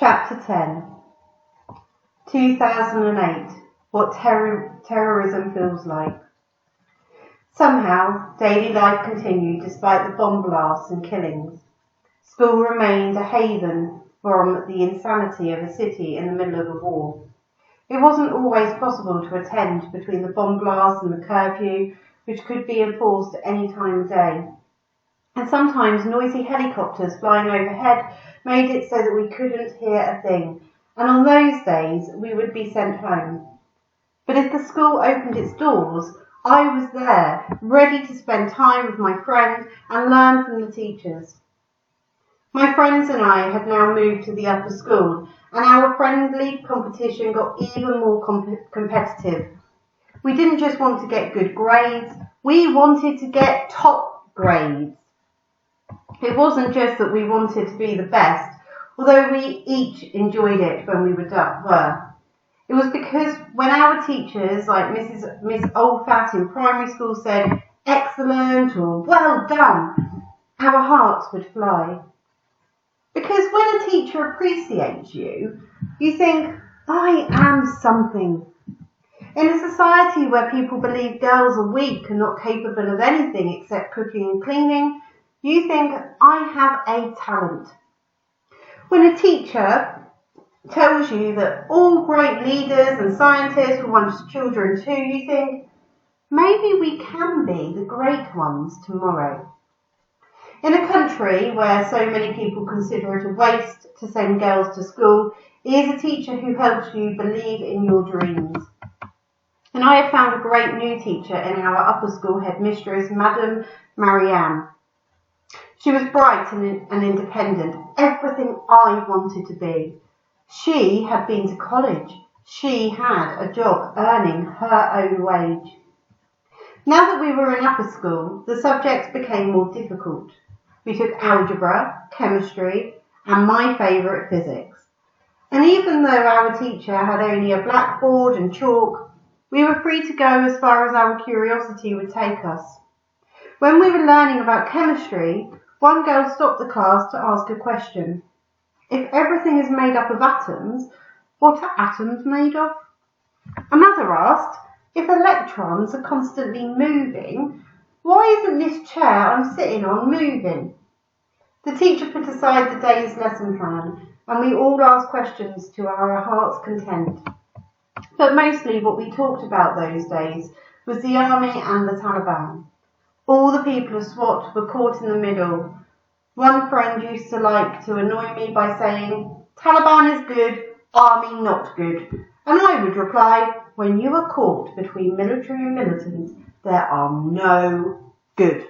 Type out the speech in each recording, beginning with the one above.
Chapter 10. 2008. What terrorism feels like. Somehow, daily life continued despite the bomb blasts and killings. School remained a haven from the insanity of a city in the middle of a war. It wasn't always possible to attend between the bomb blasts and the curfew, which could be enforced at any time of day. And sometimes noisy helicopters flying overhead made it so that we couldn't hear a thing, and on those days we would be sent home. But if the school opened its doors, I was there, ready to spend time with my friend and learn from the teachers. My friends and I had now moved to the upper school, and our friendly competition got even more competitive. We didn't just want to get good grades, we wanted to get top grades. It wasn't just that we wanted to be the best, although we each enjoyed it when we were. It was because when our teachers, like Miss Oldfat in primary school, said, "Excellent" or "Well done," our hearts would fly. Because when a teacher appreciates you, you think, "I am something." In a society where people believe girls are weak and not capable of anything except cooking and cleaning, you think, "I have a talent." When a teacher tells you that all great leaders and scientists will want children too, you think, maybe we can be the great ones tomorrow. In a country where so many people consider it a waste to send girls to school, it is a teacher who helps you believe in your dreams. And I have found a great new teacher in our upper school headmistress, Madame Marianne. She was bright and independent, everything I wanted to be. She had been to college. She had a job earning her own wage. Now that we were in upper school, the subjects became more difficult. We took algebra, chemistry, and my favourite, physics. And even though our teacher had only a blackboard and chalk, we were free to go as far as our curiosity would take us. When we were learning about chemistry, one girl stopped the class to ask a question. If everything is made up of atoms, what are atoms made of? Another asked, if electrons are constantly moving, why isn't this chair I'm sitting on moving? The teacher put aside the day's lesson plan, and we all asked questions to our heart's content. But mostly what we talked about those days was the army and the Taliban. All the people of SWAT were caught in the middle. One friend used to like to annoy me by saying, "Taliban is good, army not good." And I would reply, "When you are caught between military and militant, there are no good."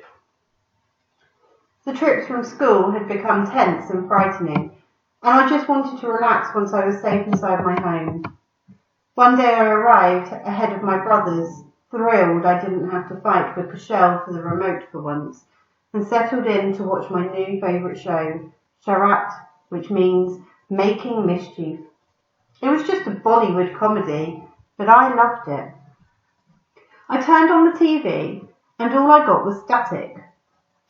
The trips from school had become tense and frightening, and I just wanted to relax once I was safe inside my home. One day I arrived ahead of my brothers, thrilled I didn't have to fight with Michelle for the remote for once, and settled in to watch my new favourite show, Charat, which means making mischief. It was just a Bollywood comedy, but I loved it. I turned on the TV, and all I got was static.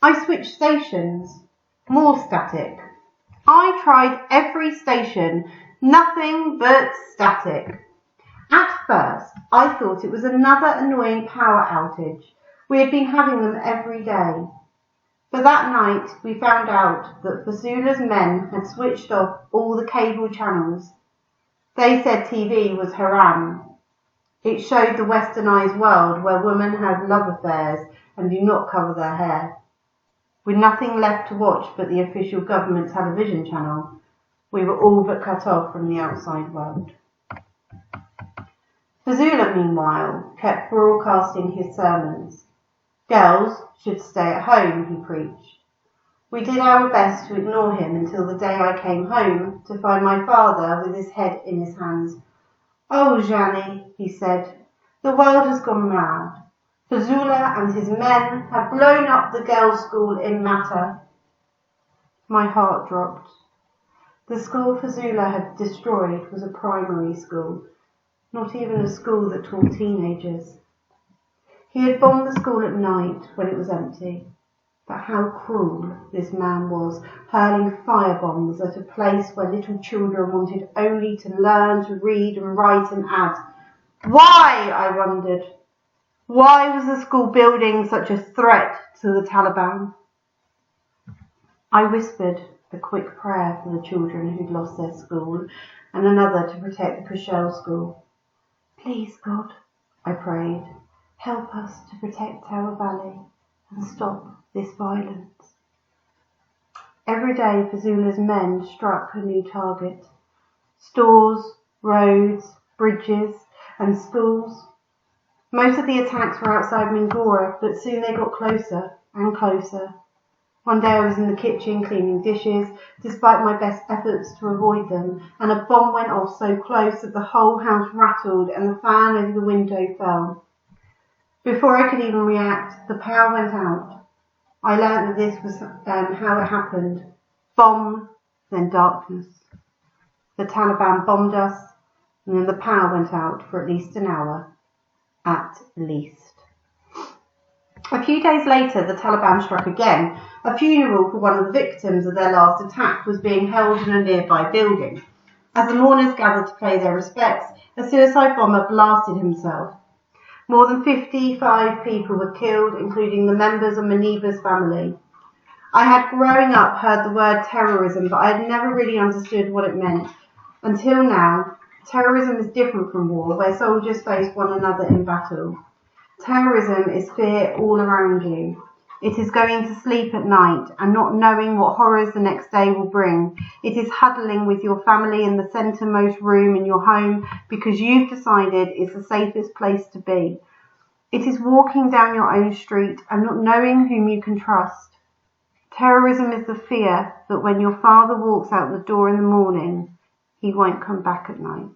I switched stations, more static. I tried every station, nothing but static. At first, I thought it was another annoying power outage. We had been having them every day. But that night, we found out that Fazula's men had switched off all the cable channels. They said TV was haram. It showed the westernized world where women have love affairs and do not cover their hair. With nothing left to watch but the official government television channel, we were all but cut off from the outside world. Fazula, meanwhile, kept broadcasting his sermons. Girls should stay at home, he preached. We did our best to ignore him until the day I came home to find my father with his head in his hands. "Oh, Jannie," he said, "the world has gone mad. Fazula and his men have blown up the girls' school in Matta." My heart dropped. The school Fazula had destroyed was a primary school, not even a school that taught teenagers. He had bombed the school at night when it was empty. But how cruel this man was, hurling firebombs at a place where little children wanted only to learn to read and write and add. Why, I wondered. Why was the school building such a threat to the Taliban? I whispered a quick prayer for the children who'd lost their school and another to protect the Kushel school. Please, God, I prayed, help us to protect our valley and stop this violence. Every day Fazula's men struck a new target. Stores, roads, bridges and schools. Most of the attacks were outside Mingora, but soon they got closer and closer. One day I was in the kitchen cleaning dishes, despite my best efforts to avoid them, and a bomb went off so close that the whole house rattled and the fan over the window fell. Before I could even react, the power went out. I learned that this was how it happened. Bomb, then darkness. The Taliban bombed us, and then the power went out for at least an hour. At least. A few days later, the Taliban struck again. A funeral for one of the victims of their last attack was being held in a nearby building. As the mourners gathered to pay their respects, a suicide bomber blasted himself. More than 55 people were killed, including the members of Maniba's family. I had growing up heard the word terrorism, but I had never really understood what it meant. Until now, terrorism is different from war, where soldiers face one another in battle. Terrorism is fear all around you. It is going to sleep at night and not knowing what horrors the next day will bring. It is huddling with your family in the centermost room in your home because you've decided it's the safest place to be. It is walking down your own street and not knowing whom you can trust. Terrorism is the fear that when your father walks out the door in the morning, he won't come back at night.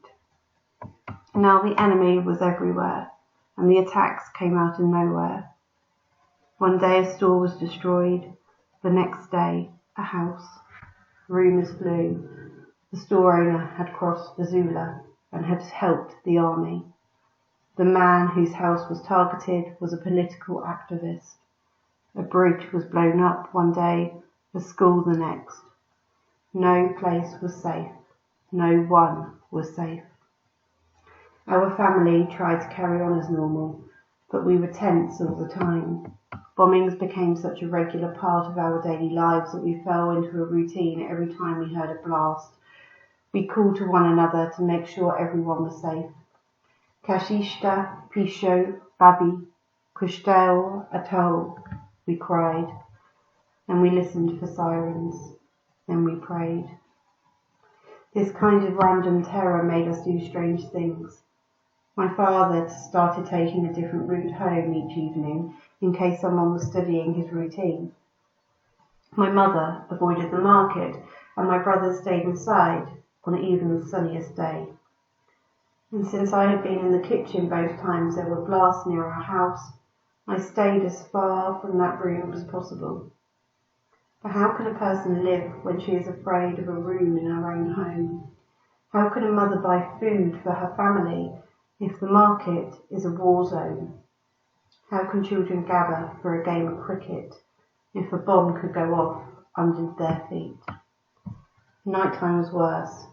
Now the enemy was everywhere, and the attacks came out of nowhere. One day a store was destroyed, the next day a house. Rumours flew. The store owner had crossed Fazula and had helped the army. The man whose house was targeted was a political activist. A bridge was blown up one day, a school the next. No place was safe. No one was safe. Our family tried to carry on as normal, but we were tense all the time. Bombings became such a regular part of our daily lives that we fell into a routine every time we heard a blast. We called to one another to make sure everyone was safe. Kashishta, Pisho, Babi, Kushtel, Atol, we cried. And we listened for sirens. Then we prayed. This kind of random terror made us do strange things. My father started taking a different route home each evening in case someone was studying his routine. My mother avoided the market and my brother stayed inside on even the sunniest day. And since I had been in the kitchen both times there were blasts near our house, I stayed as far from that room as possible. But how can a person live when she is afraid of a room in her own home? How can a mother buy food for her family if the market is a war zone? How can children gather for a game of cricket if a bomb could go off under their feet? Nighttime was worse.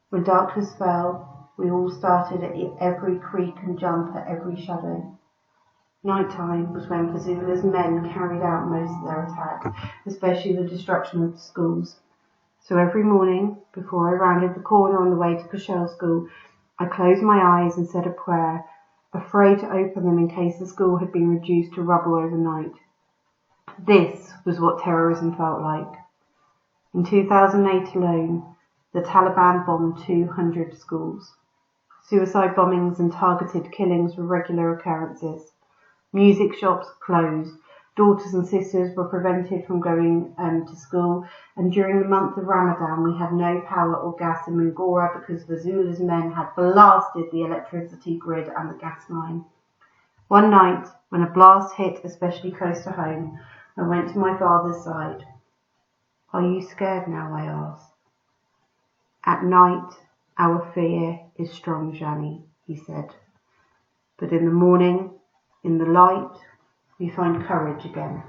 When darkness fell, we all started at every creak and jump at every shadow. Nighttime was when Fazula's men carried out most of their attacks, especially the destruction of the schools. So every morning, before I rounded the corner on the way to Kushel school, I closed my eyes and said a prayer, afraid to open them in case the school had been reduced to rubble overnight. This was what terrorism felt like. In 2008 alone, the Taliban bombed 200 schools. Suicide bombings and targeted killings were regular occurrences. Music shops closed. Daughters and sisters were prevented from going to school, and during the month of Ramadan we had no power or gas in Mingora because Fazula's men had blasted the electricity grid and the gas line. One night, when a blast hit especially close to home, I went to my father's side. "Are you scared now?" I asked. "At night, our fear is strong, Jani," he said. "But in the morning, in the light, we find courage again."